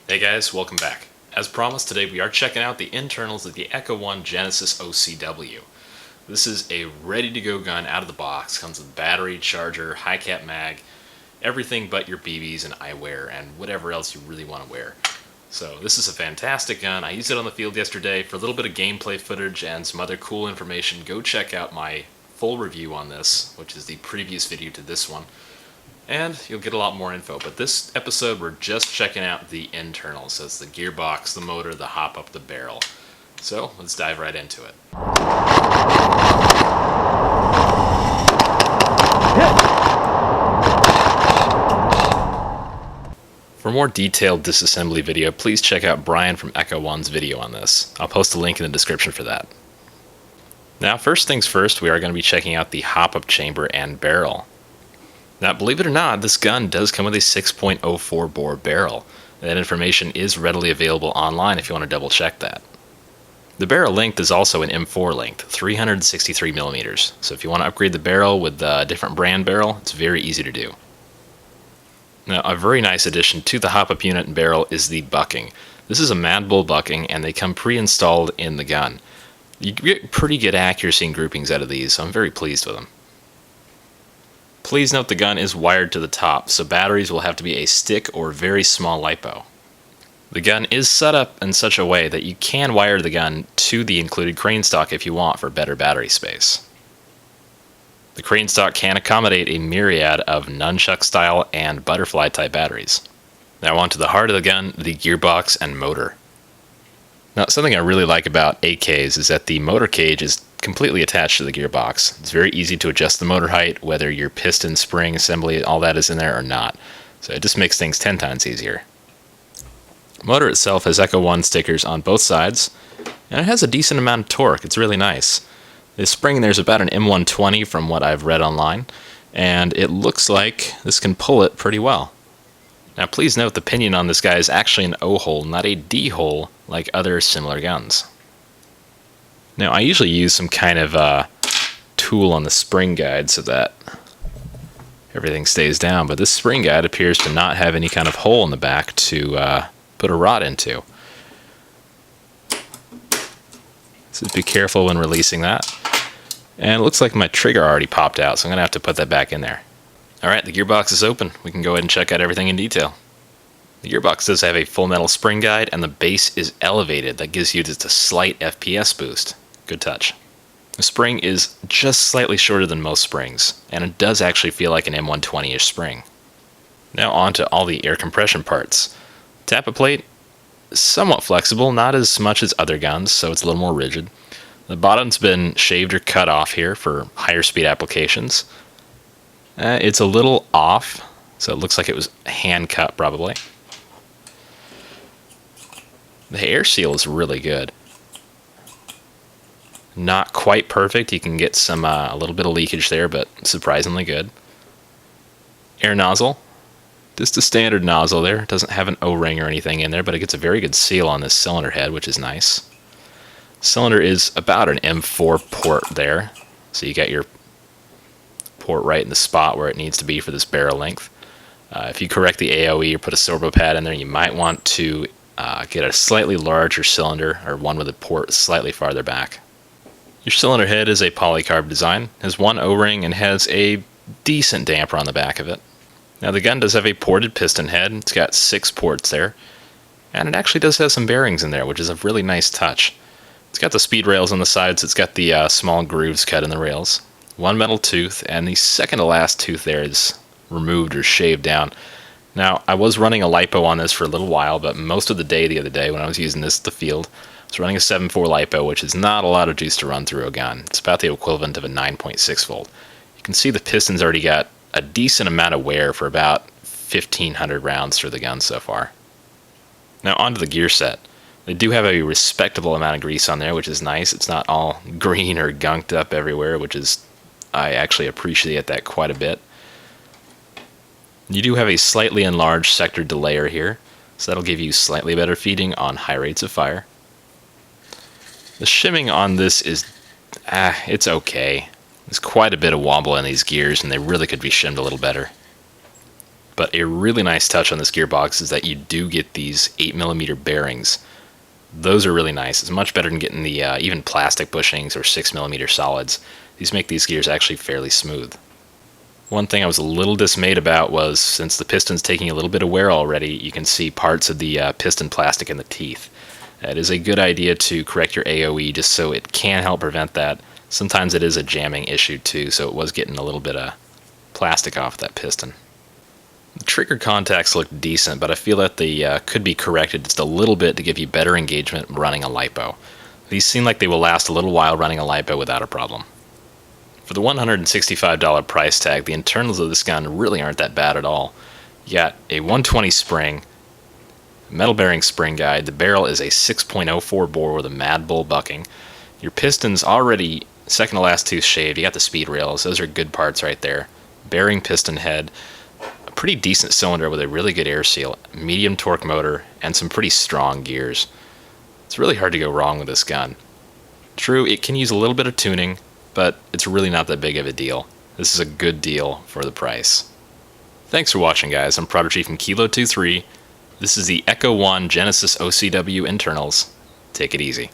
Hey guys, welcome back. As promised, today we are checking out the internals of the Echo One Genesis OCW. This is a ready-to-go gun out of the box. Comes with battery, charger, high-cap mag, everything but your BBs and eyewear and whatever else you really want to wear. So this is a fantastic gun. I used it on the field yesterday for a little bit of gameplay footage and some other cool information. Go check out my full review on this, which is the previous video to this one. And you'll get a lot more info, but this episode we're just checking out the internals. So it's the gearbox, the motor, the hop up, the barrel. So let's dive right into it. For a more detailed disassembly video, please check out Brian from Echo One's video on this. I'll post a link in the description for that. Now, first things first, we are going to be checking out the hop up chamber and barrel. Now, believe it or not, this gun does come with a 6.04 bore barrel. That information is readily available online if you want to double check that. The barrel length is also an M4 length, 363 millimeters. So if you want to upgrade the barrel with a different brand barrel, it's very easy to do. Now, a very nice addition to the hop-up unit and barrel is the bucking. This is a Mad Bull bucking, and they come pre-installed in the gun. You get pretty good accuracy and groupings out of these, so I'm very pleased with them. Please note the gun is wired to the top, so batteries will have to be a stick or very small LiPo. The gun is set up in such a way that you can wire the gun to the included crane stock if you want for better battery space. The crane stock can accommodate a myriad of nunchuck style and butterfly type batteries. Now on to the heart of the gun, the gearbox and motor. Now something I really like about AKs is that the motor cage is completely attached to the gearbox. It's very easy to adjust the motor height, whether your piston, spring, assembly, all that is in there or not. So it just makes things 10 times easier. The motor itself has Echo One stickers on both sides, and it has a decent amount of torque. It's really nice. The spring there's about an M120 from what I've read online, and it looks like this can pull it pretty well. Now please note the pinion on this guy is actually an O-hole, not a D-hole like other similar guns. Now, I usually use some kind of tool on the spring guide so that everything stays down, but this spring guide appears to not have any kind of hole in the back to put a rod into. So be careful when releasing that. And it looks like my trigger already popped out, so I'm going to have to put that back in there. Alright, the gearbox is open. We can go ahead and check out everything in detail. The gearbox does have a full metal spring guide, and the base is elevated. That gives you just a slight FPS boost. Good touch. The spring is just slightly shorter than most springs, and it does actually feel like an M120-ish spring. Now on to all the air compression parts. Tappet plate, somewhat flexible, not as much as other guns, so it's a little more rigid. The bottom's been shaved or cut off here for higher speed applications. It's a little off, so it looks like it was hand cut probably. The air seal is really good. Not quite perfect. You can get some a little bit of leakage there, but surprisingly good. Air nozzle, just a standard nozzle there. It doesn't have an O-ring or anything in there, but it gets a very good seal on this cylinder head, which is nice. Cylinder is about an M4 port there, so you got your port right in the spot where it needs to be for this barrel length. If you correct the AOE or put a servo pad in there, you might want to get a slightly larger cylinder or one with a port slightly farther back. Your cylinder head is a polycarb design, has one O-ring, and has a decent damper on the back of it. Now the gun does have a ported piston head. It's got 6 ports there, and it actually does have some bearings in there, which is a really nice touch. It's got the speed rails on the sides. It's got the small grooves cut in the rails. One metal tooth, and the second to last tooth there is removed or shaved down. Now, I was running a LiPo on this for a little while, but most of the day the other day when I was using this at the field, I was running a 7.4 LiPo, which is not a lot of juice to run through a gun. It's about the equivalent of a 9.6 volt. You can see the piston's already got a decent amount of wear for about 1,500 rounds through the gun so far. Now onto the gear set. They do have a respectable amount of grease on there, which is nice. It's not all green or gunked up everywhere, which is, I actually appreciate that quite a bit. You do have a slightly enlarged sector delayer here, so that'll give you slightly better feeding on high rates of fire. The shimming on this is, it's okay. There's quite a bit of wobble in these gears, and they really could be shimmed a little better. But a really nice touch on this gearbox is that you do get these 8mm bearings. Those are really nice. It's much better than getting the even plastic bushings or 6mm solids. These make these gears actually fairly smooth. One thing I was a little dismayed about was, since the piston's taking a little bit of wear already, you can see parts of the piston plastic in the teeth. It is a good idea to correct your AOE just so it can help prevent that. Sometimes it is a jamming issue too, so it was getting a little bit of plastic off that piston. The trigger contacts look decent, but I feel that they could be corrected just a little bit to give you better engagement running a LiPo. These seem like they will last a little while running a LiPo without a problem. For the $165 price tag, the internals of this gun really aren't that bad at all. You got a 120 spring, metal bearing spring guide, the barrel is a 6.04 bore with a Mad Bull bucking. Your piston's already second to last tooth shaved, you got the speed rails, those are good parts right there. Bearing piston head, a pretty decent cylinder with a really good air seal, medium torque motor, and some pretty strong gears. It's really hard to go wrong with this gun. True, it can use a little bit of tuning, but it's really not that big of a deal. This is a good deal for the price. Thanks for watching, guys. I'm Prodigy from Kilo 23. This is the Echo 1 Genesis OCW internals. Take it easy.